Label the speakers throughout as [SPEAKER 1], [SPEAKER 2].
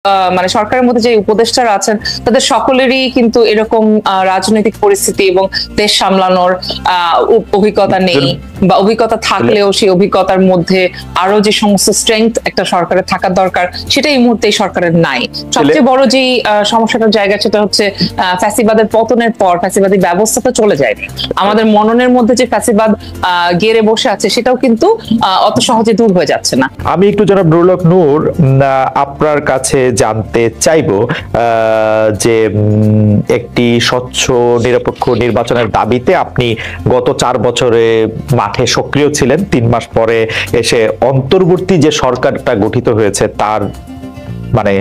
[SPEAKER 1] মানে সরকারের মধ্যে যে উপদেষ্টারা আছেন তাদের সকলেরই কিন্তু এরকম রাজনৈতিক পরিস্থিতি এবং দেশ সামলানোর অভিজ্ঞতা নেই, বা অভিজ্ঞতা থাকলেও সেই অভিজ্ঞতার মধ্যে আরো যে সমস্ত স্ট্রেংথ একটা সরকারের থাকার দরকার সেটা এই মুহূর্তে সরকারের নাই। সবচেয়ে বড় যে সমস্যাটার জায়গা সেটা হচ্ছে ফ্যাসিবাদের পতনের পর ফ্যাসিবাদী ব্যবস্থা তো চলে যায়, আমাদের মননের মধ্যে যে ফ্যাসিবাদ গেড়ে বসে আছে সেটাও কিন্তু অত সহজে দূর হয়ে যাচ্ছে না।
[SPEAKER 2] আমি একটু জনাব নুরুল হক নূর আপনার কাছে জানতে চাইবো যে একটি স্বচ্ছ নিরপেক্ষ নির্বাচনের দাবিতে আপনি গত 4 বছরে মাঠে সক্রিয় ছিলেন, 3 মাস পরে এসে অন্তর্বর্তী যে সরকারটা গঠিত হয়েছে তার মানে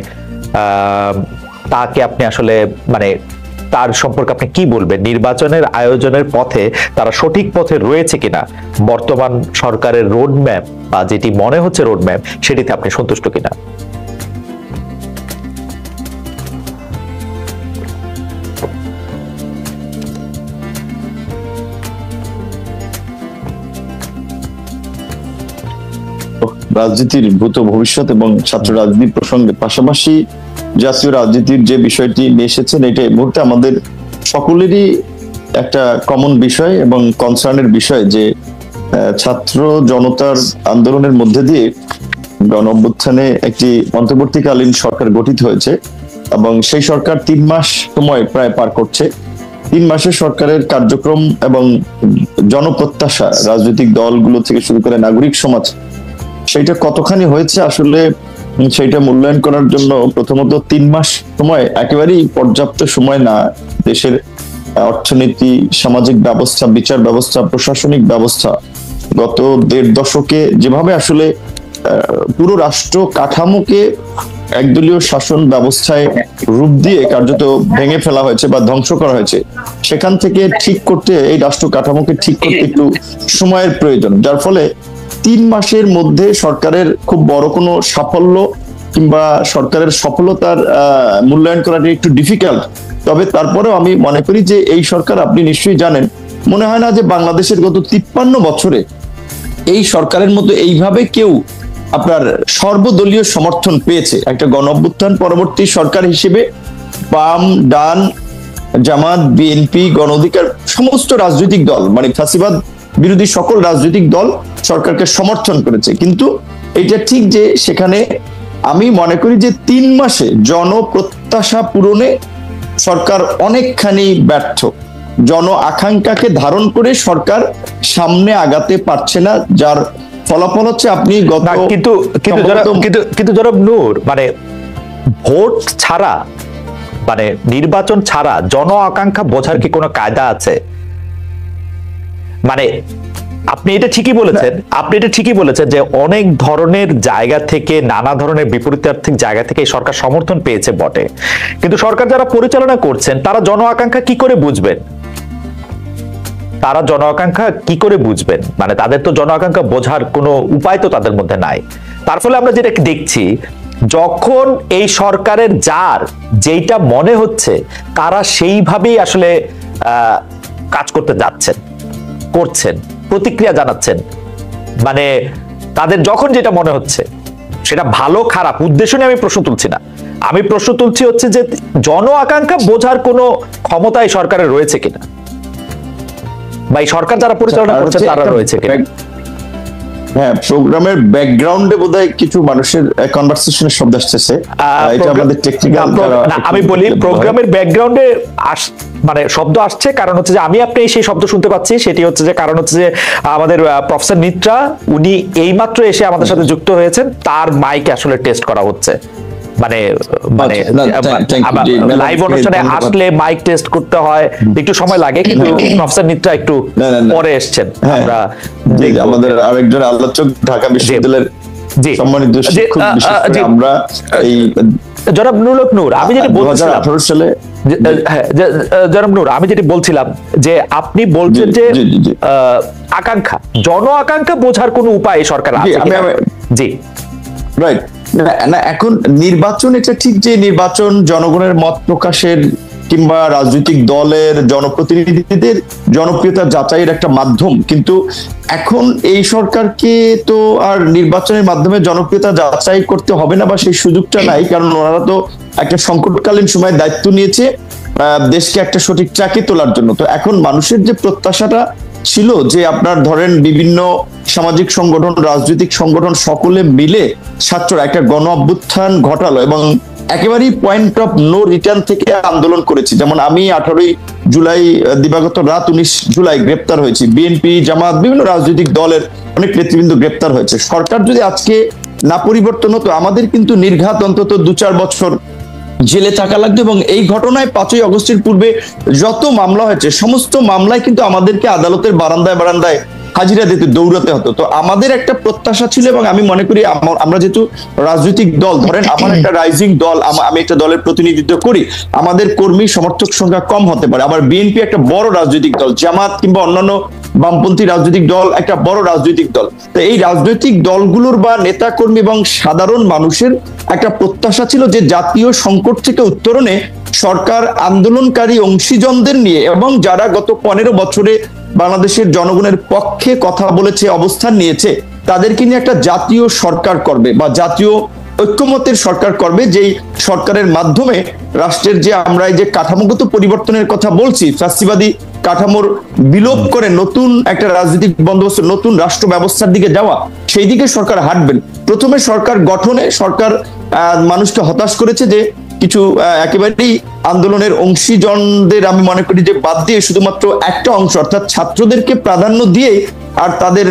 [SPEAKER 2] তাকে আপনি আসলে মানে তার সম্পর্কে আপনি কি বলবেন? নির্বাচনের আয়োজনের পথে তারা সঠিক পথে রয়েছে কিনা, বর্তমান সরকারের রোডম্যাপ বা যেটি মনে হচ্ছে রোডম্যাপ সেটিতে আপনি সন্তুষ্ট কিনা?
[SPEAKER 3] রাজনীতির ভূত ভবিষ্যৎ এবং ছাত্র রাজনীতি প্রসঙ্গে পাশাপাশি জাতীয় রাজনীতির যে বিষয়টি নিয়ে এসেছেন এটা এই মুহূর্তে আমাদের সকলেরই একটা কমন বিষয় এবং কনসার্নের বিষয় যে ছাত্র জনতার আন্দোলনের মধ্যে দিয়ে গণ অভ্যুত্থানে একটি অন্তর্বর্তীকালীন সরকার গঠিত হয়েছে এবং সেই সরকার 3 মাস সময় প্রায় পার করছে। 3 মাসের সরকারের কার্যক্রম এবং জনপ্রত্যাশা রাজনৈতিক দলগুলো থেকে শুরু করে নাগরিক সমাজ সেইটা কতখানি হয়েছে আসলে সেইটা মূল্যায়ন করার জন্য প্রথমত 3 মাস সময় একেবারেই পর্যাপ্ত সময় না। দেশের অর্থনীতি, সামাজিক ব্যবস্থা, বিচার ব্যবস্থা, প্রশাসনিক ব্যবস্থা গত 1.5 দশকে যেভাবে আসলে পুরো রাষ্ট্র কাঠামোকে একদলীয় শাসন ব্যবস্থায় রূপ দিয়ে কার্যত ভেঙে ফেলা হয়েছে বা ধ্বংস করা হয়েছে, সেখান থেকে ঠিক করতে এই রাষ্ট্র কাঠামোকে ঠিক করতে একটু সময়ের প্রয়োজন, যার ফলে 3 মাসের মধ্যে সরকারের খুব বড় কোনো সাফল্য কিংবা সরকারের সফলতার মূল্যায়ন করাটা একটু ডিফিকাল্ট। তবে তারপরেও আমি মনে করি যে এই সরকার, আপনি নিশ্চয়ই জানেন, মনে হয় না যে বাংলাদেশের গত 53 বছরে এই সরকারের মতো এইভাবে কেউ আপনার সর্বদলীয় সমর্থন পেয়েছে। একটা গণ অভ্যুত্থান পরবর্তী সরকার হিসেবে বাম, ডান, জামাত, বিএনপি, গণ অধিকার সমস্ত রাজনৈতিক দল মানে ফ্যাসিবাদ বিরোধী সকল রাজনৈতিক দল সরকারকে সমর্থন করেছে, কিন্তু এটা ঠিক যে সেখানে আমি মনে করি যে 3 মাসে জনপ্রত্যাশা পূরণে সরকার অনেকখানি ব্যর্থ। জন আকাঙ্ক্ষাকে ধারণ করে সরকার সামনে আগাতে পারছে না, যার ফলাফল হচ্ছে আপনি
[SPEAKER 2] কিন্তু জনাব নূর, মানে ভোট ছাড়া মানে নির্বাচন ছাড়া জন আকাঙ্ক্ষা বোঝার কি কোনো কায়দা আছে? মানে আপনি এটা ঠিকই বলেছেন যে অনেক ধরনের জায়গা থেকে, নানা ধরনের বিপরীতার্থিক জায়গা থেকে সরকার সমর্থন পেয়েছে বটে, কিন্তু সরকার যারা পরিচালনা করছেন তারা জন আকাঙ্ক্ষা কি করে বুঝবেন? মানে তাদের তো জন আকাঙ্ক্ষা বোঝার কোনো উপায় তো তাদের মধ্যে নাই। তার ফলে আমরা যেটা দেখছি, যখন এই সরকারের যেইটা মনে হচ্ছে তারা সেইভাবেই আসলে কাজ করতে করছেন, প্রতিক্রিয়া জানাচ্ছেন, মানে তাদের যখন যেটা মনে হচ্ছে সেটা ভালো খারাপ উদ্দেশ্য নিয়ে আমি প্রশ্ন তুলছি না, আমি প্রশ্ন তুলছি হচ্ছে যে জন আকাঙ্ক্ষা বোঝার কোনো ক্ষমতা এই সরকারের রয়েছে কিনা, বা এই সরকার যারা পরিচালনা করছে তারা রয়েছে কিনা।
[SPEAKER 3] হ্যাঁ, প্রোগ্রামের ব্যাকগ্রাউন্ডে বোধহয় কিছু মানুষের কনভারসেশনের শব্দ আসছে, এটা আমাদের টেকনিক্যাল।
[SPEAKER 2] আমি বলি প্রোগ্রামের ব্যাকগ্রাউন্ডে মানে শব্দ আসছে কারণ হচ্ছে যে আমি আপনি সেই শব্দ শুনতে পাচ্ছি, সেটি হচ্ছে যে কারণ হচ্ছে যে আমাদের প্রফেসর নিত্রা উনি এইমাত্র এসে আমাদের সাথে যুক্ত হয়েছেন, তার মাইক আসলে টেস্ট করা হচ্ছে। মানে লাইভ অনুষ্ঠানে আসলে মাইক টেস্ট করতে হয়, একটু সময় লাগে, কিন্তু প্রফেসর নিত্রা একটু পরে এসেছেন। আমরা
[SPEAKER 3] আমাদের আরেকজন আলোচক ঢাকা বিশ্ববিদ্যালয়ের সম্মানিত শিক্ষক, আমরা এই
[SPEAKER 2] জনাব নুরুল হক নূর, আমি যেটা বলছিলাম
[SPEAKER 3] 2018 সালে,
[SPEAKER 2] জনাব নূর আমি যেটি বলছিলাম যে আপনি বলছেন যে আকাঙ্ক্ষা, জন আকাঙ্ক্ষা বোঝার কোন উপায় সরকার আছে? জি
[SPEAKER 3] রাইট। না, এখন নির্বাচন, এটা ঠিক যে নির্বাচন জনগণের মত প্রকাশের কিংবা রাজনৈতিক দলের জনপ্রতিনিধিদের জনপ্রিয়তা যাচাইয়ের একটা মাধ্যম, কিন্তু এখন এই সরকারকে তো আর নির্বাচনের মাধ্যমে জনপ্রিয়তা যাচাই করতে হবে না বা সেই সুযোগটা নাই, কারণ ওনারা তো একটা সংকটকালীন সময় দায়িত্ব নিয়েছে দেশকে একটা সঠিক ট্র্যাকে তোলার জন্য। তো এখন মানুষের যে প্রত্যাশাটা ছিল যে আপনার ধরেন বিভিন্ন সামাজিক সংগঠন, রাজনৈতিক সংগঠন সকলে মিলে ছাত্ররা একটা গণ অভ্যুত্থান ঘটালো এবং একেবারেই পয়েন্ট অফ নো রিটার্ন থেকে আন্দোলন করেছি। যেমন আমি 18 জুলাই দিবাগত রাত 19 জুলাই গ্রেপ্তার হয়েছি, বিএনপি, জামাত, বিভিন্ন রাজনৈতিক দলের অনেক নেতৃবৃন্দ গ্রেপ্তার হয়েছে। সরকার যদি আজকে না পরিবর্তন হতো আমাদের কিন্তু নির্ঘাত অন্তত 2-4 বছর জেলে থাকা লাগতো। এবং এই ঘটনায় 5ই আগস্টের পূর্বে যত মামলা হয়েছে সমস্ত মামলায় কিন্তু আমাদেরকে আদালতের বারান্দায় বারান্দায় হাজিরা দিতে দৌড়াতে হতো। তো আমাদের একটা প্রত্যাশা ছিল এবং আমি মনে করি আমরা যেহেতু রাজনৈতিক দল, ধরেন আমার একটা রাইজিং দল, আমি একটা দলের প্রতিনিধিত্ব করি, আমাদের কর্মী সমর্থক সংখ্যা কম হতে পারে, আবার বিএনপি একটা বড় রাজনৈতিক দল, জামাত কিংবা অন্যান্য বামপন্থী রাজনৈতিক দল একটা বড় রাজনৈতিক দল। তো এই রাজনৈতিক দলগুলোর বা নেতা কর্মী এবং সাধারণ মানুষের একটা প্রত্যাশা ছিল যে জাতীয় সংকট থেকে উত্তরণে সরকার আন্দোলনকারী অংশীজনদের নিয়ে এবং যারা গত 15 বছরে বাংলাদেশের জনগণের পক্ষে কথা বলেছে, অবস্থান নিয়েছে, তাদেরকে নিয়ে একটা জাতীয় সরকার করবে বা জাতীয় ঐক্যমতের সরকার করবে, যেই সরকারের মাধ্যমে রাষ্ট্রের যে আমরা এই যে কাঠামোগত পরিবর্তনের কথা বলছি, ফ্যাসিবাদী কাঠামোর বিলোপ করে নতুন একটা রাজনৈতিক বন্দোবস্ত, নতুন রাষ্ট্র ব্যবস্থার দিকে যাওয়া, সেই দিকে সরকার হাঁটবেন। প্রথমে সরকার গঠনে সরকার মানুষকে হতাশ করেছে যে কিছু একেবারেই আন্দোলনের অংশীজনদের আমি মনে করি যে বাদ দিয়ে শুধুমাত্র একটা অংশ অর্থাৎ ছাত্রদেরকে প্রাধান্য দিয়ে আর তাদের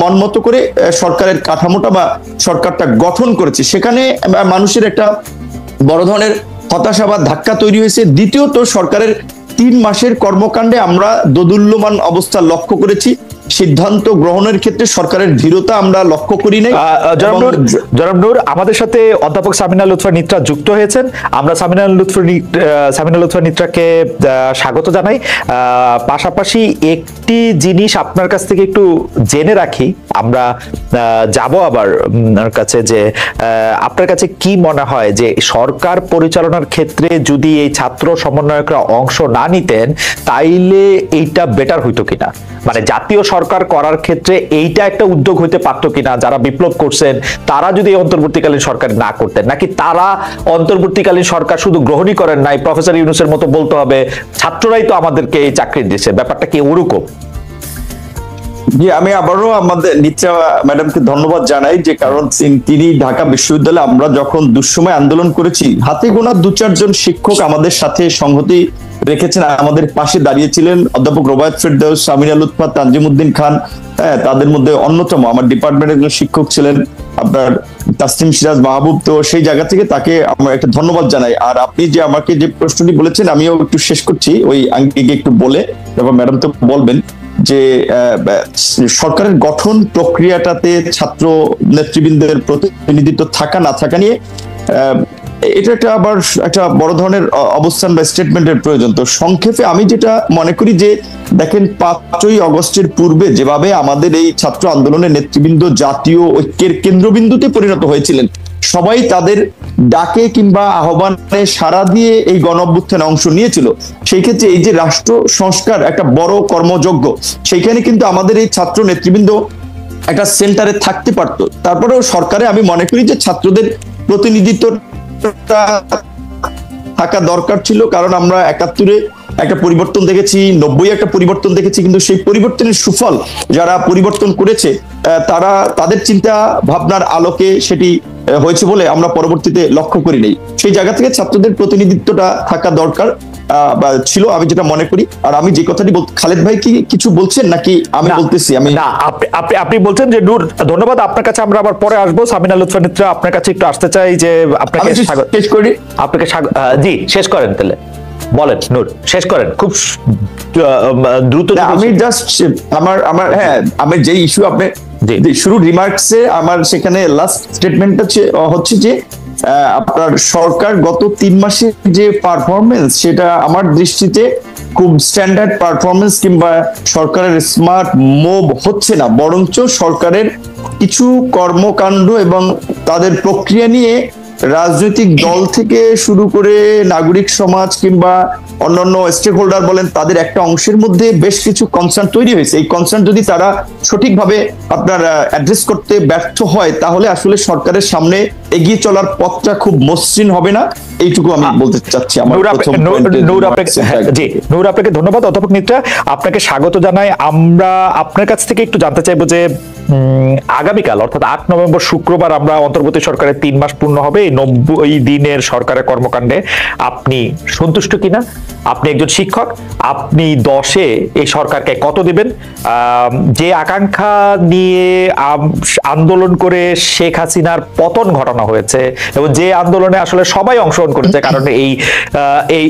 [SPEAKER 3] মন মতো করে সরকারের কাঠামোটা বা সরকারটা গঠন করেছে, সেখানে মানুষের একটা বড় ধরনের হতাশা বা ধাক্কা তৈরি হয়েছে। দ্বিতীয়ত সরকারের 3 মাসের কর্মকাণ্ডে আমরা দোদুল্যমান অবস্থা লক্ষ্য করেছি, সিদ্ধান্ত গ্রহণের ক্ষেত্রে সরকারের ধীরতা আমরা লক্ষ্য করি নাই।
[SPEAKER 2] জনাব নূর, আমাদের সাথে অধ্যাপক সামিনা লুৎফা নিত্রা যুক্ত হয়েছেন, আমরা সামিনা লুৎফা নিত্রাকে স্বাগত জানাই। পাশাপাশি একটি জিনিস আপনার কাছ থেকে একটু জেনে রাখি, আমরা যাব আবার আপনার কাছে, যে আপনার কাছে কি মনে হয় যে সরকার পরিচালনার ক্ষেত্রে যদি এই ছাত্র সমন্বয়করা অংশ না নিতেন তাইলে এইটা বেটার হইতো কিনা, মানে জাতীয় সরকার করার ক্ষেত্রে এইটা একটা উদ্যোগ হইতে পারতো কিনা, যারা বিপ্লব করছেন তারা যদি অন্তর্বর্তীকালীন সরকার না করতেন, নাকি তারা অন্তর্বর্তীকালীন সরকার শুধু গ্রহণই করেন নাই, প্রফেসর ইউনূসের মতো বলতে হবে ছাত্ররাই তো আমাদেরকে এই চাকরি দিয়েছে, ব্যাপারটা কি ওরকম?
[SPEAKER 3] জি, আমি আবারও আমাদের নিত্রা ম্যাডামকে ধন্যবাদ জানাই, যে কারণ তিনি ঢাকা বিশ্ববিদ্যালয়ে আমরা যখন দুঃসময় আন্দোলন করেছি হাতে গোনা 2-4 জন শিক্ষক আমাদের সাথে সংহতি রেখেছেন, আমাদের পাশে দাঁড়িয়েছিলেন অধ্যাপক রোবায়েত ফেরদৌস, সামিনা লুৎফা, তানজিমউদ্দিন খান, তাদের মধ্যে অন্যতম আমার ডিপার্টমেন্টের একজন শিক্ষক ছিলেন আপনার তাসনিম সিরাজ মাহবুব। তো সেই জায়গা থেকে তাকে আমরা একটা ধন্যবাদ জানাই। আর আপনি যে আমাকে যে প্রশ্নটি বলেছেন আমিও একটু শেষ করছি ওই আঙ্গিকে একটু বলে, তারপর ম্যাডাম তো বলবেন যে সরকারের গঠন প্রক্রিয়াটাতে ছাত্র নেতৃবৃন্দের প্রতিনিধিত্ব থাকা না থাকা নিয়ে এটা একটা আবার একটা বড় ধরনের অবস্থান বা স্টেটমেন্টের প্রয়োজন। তো সংক্ষেপে আমি যেটা মনে করি যে দেখেন 5ই আগস্টের পূর্বে যেভাবে আমাদের এই ছাত্র আন্দোলনের নেতৃবৃন্দ জাতীয় ঐক্যের কেন্দ্রবিন্দুতে পরিণত হয়েছিলেন, সবাই তাদের ডাকে কিংবা আহ্বানে সাড়া দিয়ে এই গণ অভ্যুত্থানে অংশ নিয়েছিল, সেই ক্ষেত্রে এই যে রাষ্ট্র সংস্কার একটা বড় কর্মযজ্ঞ, সেইখানে কিন্তু আমাদের এই ছাত্র নেতৃবৃন্দ একটা সেন্টারে থাকতে পারতো। তারপরেও সরকারে আমি মনে করি যে ছাত্রদের প্রতিনিধিত্ব থাকা দরকার ছিল, কারণ আমরা 71-এ একটা পরিবর্তন দেখেছি, 90-এ একটা পরিবর্তন দেখেছি, কিন্তু সেই পরিবর্তনের সুফল যারা পরিবর্তন করেছে তারা তাদের চিন্তা ভাবনার আলোকে সেটি হয়েছে বলে আমরা পরবর্তীতে লক্ষ্য করি নাই। সেই জায়গা থেকে ছাত্রদের প্রতিনিধিত্বটা থাকা দরকার বা ছিল, আমি যেটা মনে করি। আর আমি যে কথাটি খালেদ ভাই কি কিছু বলছেন নাকি আমি বলতেছি? আমি
[SPEAKER 2] না, আপনি বলছেন যে নূর, ধন্যবাদ আপনার কাছে, আমরা আবার পরে আসবো। সামিনা লুৎফা নিত্রা আপনার কাছে একটু আসতে চাই যে আপনাকে
[SPEAKER 3] শেষ করি,
[SPEAKER 2] আপনাকে জি শেষ করেন, তাহলে বলেন নূর, শেষ করেন খুব দ্রুত।
[SPEAKER 3] আমি জাস্ট আমার আমি যে ইস্যু আপনি শুরু রিমার্কসে আমার সেখানে লাস্ট স্টেটমেন্টটা হচ্ছে যে আপনার সরকার গত 3 মাসের যে পারফরমেন্স সেটা আমার দৃষ্টিতে খুব স্ট্যান্ডার্ড পারফরমেন্স কিংবা সরকারের স্মার্ট মুভ হচ্ছে না, বরঞ্চ সরকারের কিছু কর্মকাণ্ড এবং তাদের প্রক্রিয়া নিয়ে রাজনৈতিক দল থেকে শুরু করে নাগরিক সমাজ কিংবা অন্যান্য স্টেক হোল্ডার বলেন, তাদের একটা অংশের মধ্যে বেশ কিছু কনসার্ন তৈরি হয়েছে। এই কনসার্ন যদি তারা সঠিকভাবে আপনার অ্যাড্রেস করতে ব্যর্থ হয়, তাহলে আসলে সরকারের সামনে এগিয়ে চলার পথটা খুব মসৃণ হবে না। এইটুকু আমি বলতে চাচ্ছি। আমার
[SPEAKER 2] নূর আপনাকে ধন্যবাদ। অধ্যাপক মিত্রা, আপনাকে স্বাগত জানাই। আমরা আপনার কাছ থেকে একটু জানতে চাইবো যে আগামীকাল অর্থাৎ 8 নভেম্বর শুক্রবার আমরা অন্তর্বর্তী সরকারের 3 মাস পূর্ণ হবে। এই 90 দিনের সরকারের কর্মকাণ্ডে আপনি সন্তুষ্ট কিনা? আপনি একজন শিক্ষক, আপনি 10-এ এই সরকারকে কত দিবেন? যে আকাঙ্ক্ষা নিয়ে আন্দোলন করে শেখ হাসিনার পতন ঘটানো হয়েছে এবং যে আন্দোলনে আসলে সবাই অংশগ্রহণ করেছে কারণে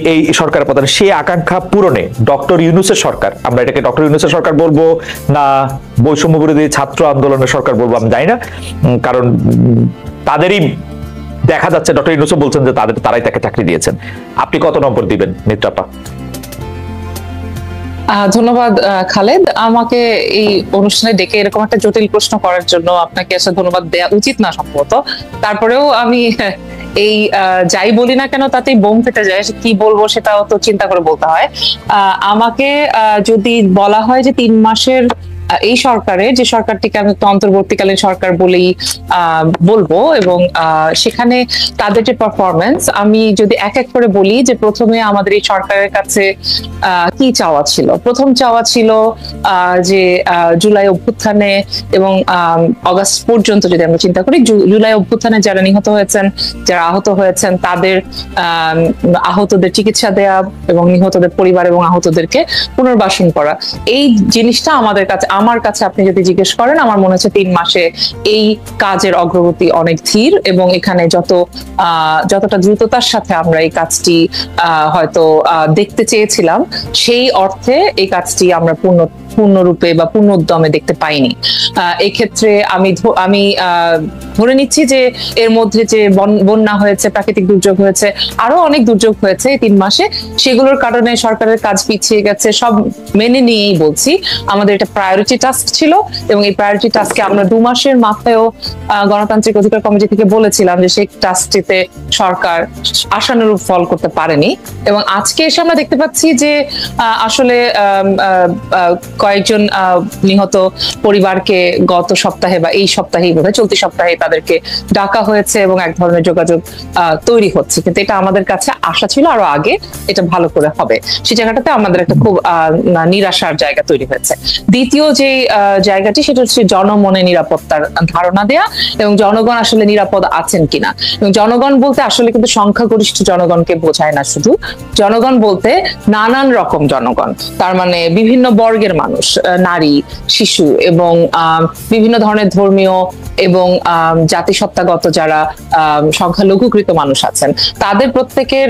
[SPEAKER 2] এই সরকারের পতন, সেই আকাঙ্ক্ষা পূরণে ডক্টর ইউনূসের সরকার, আমরা এটাকে ডক্টর ইউনূসের সরকার বলবো না বৈষম্য বিরোধী ছাত্র আন্দোলনের সরকার বলবো আমি জানি না, কারণ তাদেরই দেখা যাচ্ছে, ডক্টর ইউনূসও বলছেন যে তারাই তাকে চাকরি দিয়েছেন। আপনি কত নম্বর দিবেন মিত্রাপা?
[SPEAKER 1] ধন্যবাদ খালেদ, আমাকে এই অনুষ্ঠানে ডেকে এরকম একটা জটিল প্রশ্ন করার জন্য আপনাকে আসলে ধন্যবাদ দেওয়া উচিত না সম্ভবত। তারপরেও আমি এই যাই বলি না কেন তাতেই বোম ফেটে যায়, কি বলবো সেটাও তো চিন্তা করে বলতে হয়। আমাকে যদি বলা হয় যে 3 মাসের এই সরকারে, যে সরকারটিকে আমি একটা অন্তর্বর্তীকালীন সরকার বলেই বলবো, এবং সেখানে তাদের যে পারফরমেন্স, আমি যদি এক এক করে বলি যে প্রথমে আমাদের এই সরকারের কাছে কি চাওয়া ছিল। প্রথম চাওয়া ছিল যে জুলাই অভ্যুত্থানে এবং অগাস্ট পর্যন্ত যদি আমরা চিন্তা করি, জুলাই অভ্যুত্থানে যারা নিহত হয়েছেন, যারা আহত হয়েছেন, তাদের আহতদের চিকিৎসা দেয়া এবং নিহতদের পরিবার এবং আহতদেরকে পুনর্বাসন করা, এই জিনিসটা আমার কাছে আপনি যদি জিজ্ঞেস করেন, আমার মনে হচ্ছে 3 মাসে এই কাজের অগ্রগতি অনেক ধীর, এবং এখানে যতটা দ্রুততার সাথে আমরা এই কাজটি হয়তো দেখতে চেয়েছিলাম, সেই অর্থে এই কাজটি আমরা পূর্ণরূপে বা পূর্ণ উদ্যমে দেখতে পাইনি। এক্ষেত্রে আমি ধরে নিচ্ছি যে এর মধ্যে যে বন্যা হয়েছে, প্রাকৃতিক দুর্যোগ হয়েছে, আরো অনেক দুর্যোগ হয়েছে এই 3 মাসে, সেগুলোর কারণে সরকারের কাজ পিছিয়ে গেছে। সব মেনে নিয়েই বলছি, আমাদের এটা প্রায়োরিটি টাস্ক ছিল, এবং এই প্রায়োরিটি টাস্কে আমরা 2 মাসের মাথায়ও গণতান্ত্রিক অধিকার কমিটি থেকে বলেছিলাম যে সেই টাস্কটিতে সরকার আশানুরূপ ফল করতে পারেনি। এবং আজকে এসে আমরা দেখতে পাচ্ছি যে আসলে কয়েকজন নিহত পরিবারকে গত সপ্তাহে বা এই সপ্তাহেই বোধহয় চলতি সপ্তাহে তাদেরকে ডাকা হয়েছে এবং এক ধরনের যোগাযোগ তৈরি হচ্ছে, কিন্তু এটা আমাদের কাছে আশা ছিল আরো আগে এটা ভালো করে হবে। সেই জায়গাটাতে আমাদের একটা খুব নিরাশার জায়গা তৈরি হয়েছে। দ্বিতীয় যে জায়গাটি, সেটা হচ্ছে জনমনে নিরাপত্তার ধারণা দেয়া এবং জনগণ আসলে নিরাপদ আছেন কিনা। এবং জনগণ বলতে আসলে কিন্তু সংখ্যাগরিষ্ঠ জনগণকে বোঝায় না, শুধু জনগণ বলতে নানান রকম জনগণ, তার মানে বিভিন্ন বর্গের মানুষ, নারী, শিশু এবং বিভিন্ন ধরনের ধর্মীয় এবং জাতিসত্তাগত যারা সংখ্যালঘুকৃত মানুষ আছেন, তাদের প্রত্যেকের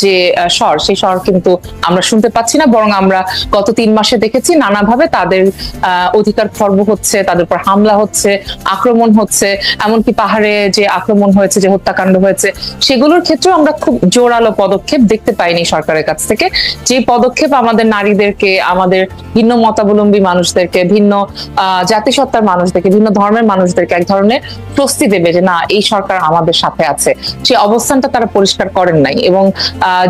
[SPEAKER 1] যে স্বর, সেই স্বর কিন্তু আমরা শুনতে পাচ্ছি না, বরং আমরা গত 3 মাসে দেখেছি নানাভাবে তাদের অধিকার খর্ব হচ্ছে, তাদের উপর হামলা হচ্ছে, আক্রমণ হচ্ছে, এমনকি পাহাড়ে যে আক্রমণ হয়েছে, যে হত্যাকাণ্ড হয়েছে, সেগুলোর ক্ষেত্রেও আমরা খুব জোরালো পদক্ষেপ দেখতে পাইনি সরকারের কাছ থেকে। যে পদক্ষেপ আমাদের নারীদেরকে, আমাদের ভিন্ন মতাবলম্বী মানুষদেরকে, ভিন্ন জাতিসত্তার মানুষদেরকে, ভিন্ন ধর্মের মানুষদেরকে এক ধরনের স্বস্তি দেবে যে না, এই সরকার আমাদের সাথে আছে, সেই অবস্থানটা তারা পরিষ্কার করেন নাই। এবং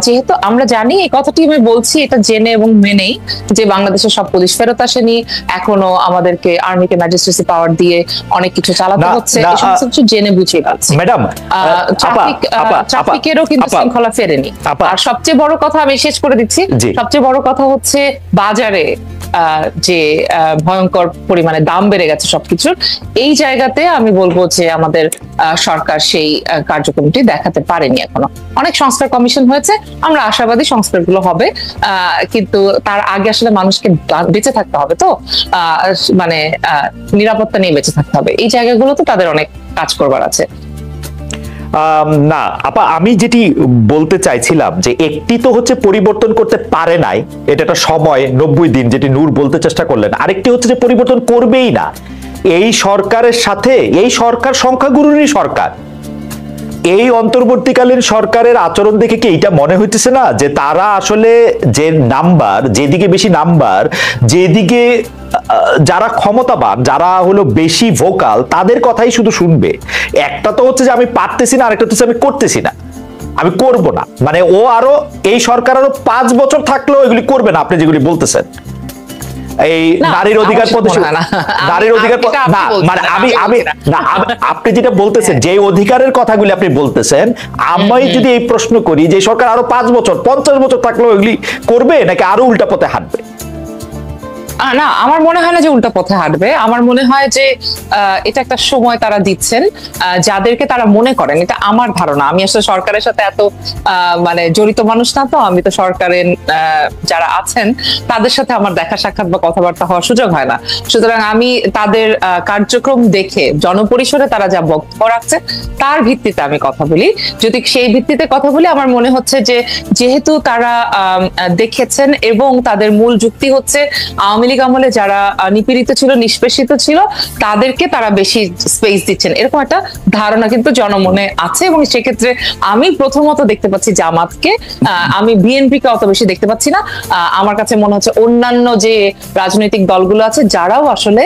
[SPEAKER 1] যেহেতু আমরা জানি, এই কথাটি আমি বলছি এটা জেনে এবং মেনেই, যে বাংলাদেশের সব পুলিশ ফেরত আসেনি, এখনো আমাদেরকে আর্মিকে ম্যাজিস্ট্রেসি পাওয়ার দিয়ে অনেক কিছু চালাতে হচ্ছে, এই সমস্ত কিছু জেনে বুঝিয়ে পাচ্ছি।
[SPEAKER 2] ম্যাডাম,
[SPEAKER 1] ট্রাফিকেরও কিন্তু শৃঙ্খলা ফেরেনি। আর সবচেয়ে বড় কথা আমি শেষ করে দিচ্ছি, সবচেয়ে বড় কথা হচ্ছে বাজারে যে ভয়ঙ্কর পরিমাণে দাম বেড়ে গেছে সবকিছুর, এই জায়গাতে আমি বলবো যে আমাদের সরকার সেই কার্যক্রমটি দেখাতে পারেনি এখনো। অনেক সংস্কার কমিশন হয়েছে, আমরা আশাবাদী সংস্কারগুলো হবে, কিন্তু তার আগে আসলে মানুষকে বেঁচে থাকতে হবে, তো মানে নিরাপত্তা নিয়ে বেঁচে থাকতে হবে। এই জায়গাগুলো তো তাদের অনেক কাজ করবার আছে।
[SPEAKER 2] না আপা, আমি যেটি বলতে চাইছিলাম যে একটি তো হচ্ছে পরিবর্তন করতে পারে নাই, এটা একটা সময় 90 দিন যেটি নূর বলতে চেষ্টা করলেন, আরেকটি হচ্ছে যে পরিবর্তন করবেই না। এই সরকারের সাথে, এই সরকার সংখ্যাগুরুরই সরকার, এই অন্তর্বর্তীকালীন সরকারের আচরণ দেখে কি এইটা মনে হইতেছে না যে তারা আসলে যে নাম্বার, যেদিকে বেশি নাম্বার, যেদিকে যারা ক্ষমতাবান, যারা হলো বেশি ভোকাল, তাদের কথাই শুধু শুনবে? একটা তো হচ্ছে যে আমি পারতেছি না, আরেকটা হচ্ছে আমি করতেছি না, আমি করব না। মানে ও আরো, এই সরকার আরো 5 বছর থাকলেও এগুলি করবে না আপনি যেগুলি বলতেছেন। এই নারীর অধিকার নারীর অধিকার না, মানে আপনি যেটা বলতেছেন, যে অধিকারের কথাগুলি আপনি বলতেছেন, আমি যদি এই প্রশ্ন করি যে সরকার আরো 5 বছর 50 বছর থাকলেও এগুলি করবে নাকি আরো উল্টা পথে হাঁটবে?
[SPEAKER 1] না, আমার মনে হয় না যে উল্টা পথে হাঁটবে। আমার মনে হয় যে এটা একটা সময় তারা দিচ্ছেন যাদেরকে তারা মনে করেন, এটা আমার ধারণা। আমি আসলে সরকারের সাথে এত মানে জড়িত মানুষ না, তো আমি তো সরকারের যারা আছেন তাদের সাথে আমার দেখা সাক্ষাৎ বা কথাবার্তা হওয়ার সুযোগ হয় না। সুতরাং আমি তাদের কার্যক্রম দেখে, জনপরিসরে তারা যা বক্তব্য রাখছে তার ভিত্তিতে আমি কথা বলি। যদি সেই ভিত্তিতে কথা বলি, আমার মনে হচ্ছে যে যেহেতু তারা দেখেছেন এবং তাদের মূল যুক্তি হচ্ছে আওয়ামী লীগ আমলে যারা নিপীড়িত ছিল, নিষ্পেষিত ছিল, তাদেরকে তারা বেশি স্পেস দিচ্ছেন, এরকম একটা ধারণা কিন্তু জনমনে আছে। এবং সেক্ষেত্রে আমি প্রথমত দেখতে পাচ্ছি জামাতকে, আমি বিএনপি কে অত বেশি দেখতে পাচ্ছি না। আমার কাছে মনে হচ্ছে অন্যান্য যে রাজনৈতিক দলগুলো আছে যারাও আসলে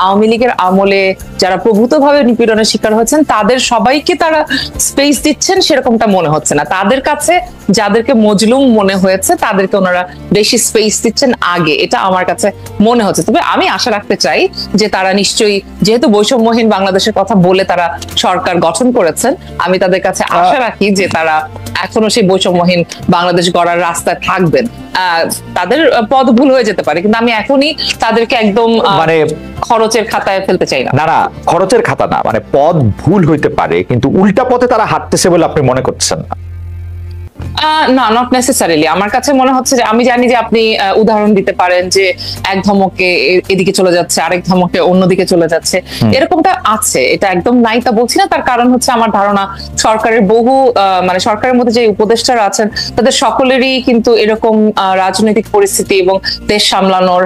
[SPEAKER 1] আওয়ামী লীগের আমলে যারা প্রভূতভাবে নিপীড়নের শিকার হয়েছেন, তাদের সবাইকে তারা স্পেস দিচ্ছেন সেরকমটা মনে হচ্ছে না। তাদের কাছে যাদেরকে মজলুম মনে হয়েছে তাদেরকে ওনারা বেশি স্পেস দিচ্ছেন আগে, এটা আমার কাছে মনে হচ্ছে। তবে আমি আশা রাখতে চাই যে তারা নিশ্চয়ই, যেহেতু বৈষম্যহীন বাংলাদেশের কথা বলে তারা সরকার গঠন করেছেন, আমি তাদের কাছে আশা রাখি যে তারা এখনো সেই বৈষম্যহীন বাংলাদেশ গড়ার রাস্তায় থাকবেন। তাদের পদ ভুল হয়ে যেতে পারে, কিন্তু আমি এখনই তাদেরকে একদম মানে খরচের খাতায় ফেলতে চাই না।
[SPEAKER 2] না, খরচের খাতা না, মানে পদ ভুল হইতে পারে, কিন্তু উল্টা পথে তারা হাঁটতেছে বলে আপনি মনে করছেন না?
[SPEAKER 1] না, নট নেসেসারিলি। আমার কাছে মনে হচ্ছে যে, আমি জানি যে আপনি উদাহরণ দিতে পারেন যে এক ধমকে এদিকে চলে যাচ্ছে, আরেক ধমকে অন্যদিকে চলে যাচ্ছে, এরকমটা আছে। এটা একদম নাই তা বলছি না। তার কারণ হচ্ছে আমার ধারণা সরকারের বহু মানে সরকারের মধ্যে যে উপদেষ্টারা আছেন তাদের সকলেরই কিন্তু এরকম রাজনৈতিক পরিস্থিতি এবং দেশ সামলানোর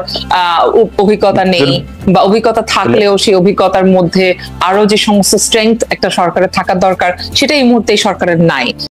[SPEAKER 1] অভিজ্ঞতা নেই, বা অভিজ্ঞতা থাকলেও সেই অভিজ্ঞতার মধ্যে আরো যে সমস্ত স্ট্রেংথ একটা সরকারের থাকার দরকার, সেটা এই মুহূর্তে সরকারের নাই।